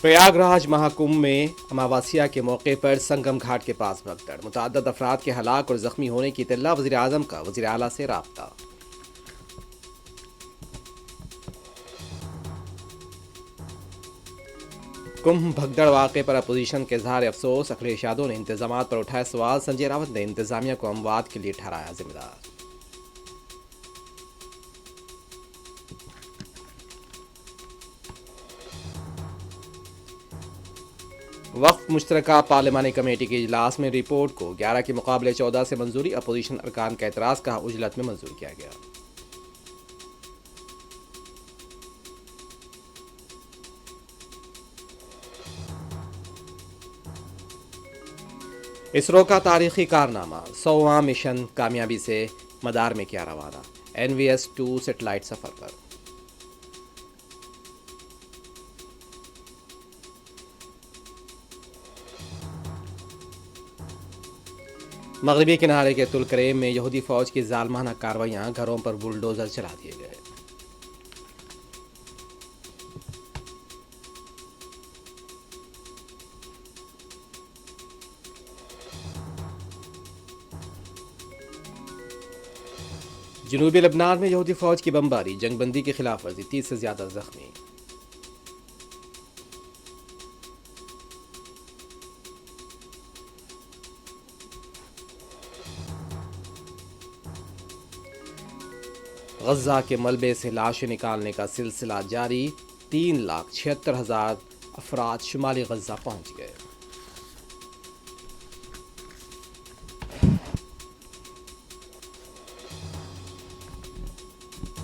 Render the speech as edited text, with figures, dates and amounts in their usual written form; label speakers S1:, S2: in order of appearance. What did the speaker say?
S1: پریاگراج مہاکمبھ میں اماواسیا کے موقع پر سنگم گھاٹ کے پاس بھگدڑ، متعدد افراد کے ہلاک اور زخمی ہونے کی اطلاع، وزیر اعظم کا وزیر اعلیٰ سے رابطہ۔ کمبھ بھگدڑ واقعے پر اپوزیشن کے اظہار افسوس، اکھلیش یادو نے انتظامات پر اٹھائے سوال، سنجے راوت نے انتظامیہ کو اموات کے لیے ٹھہرایا ذمہ دار۔ وقف مشترکہ پارلیمانی کمیٹی کے اجلاس میں رپورٹ کو 11 کے مقابلے 14 سے منظوری، اپوزیشن ارکان کا اعتراض، کہا عجلت میں منظور کیا گیا۔ اسرو کا تاریخی کارنامہ، 100واں مشن کامیابی سے مدار میں کیا روانہ، NVS-2 سیٹلائٹ سفر پر۔ مغربی کنارے کے تل کریم میں یہودی فوج کی ظالمانہ کارروائیاں، گھروں پر بلڈوزر چلا دیے گئے۔ جنوبی لبنان میں یہودی فوج کی بمباری، جنگ بندی کی خلاف ورزی، 30 سے زیادہ زخمی۔ غزہ کے ملبے سے لاشیں نکالنے کا سلسلہ جاری، 3,76,000 افراد شمالی غزہ پہنچ گئے۔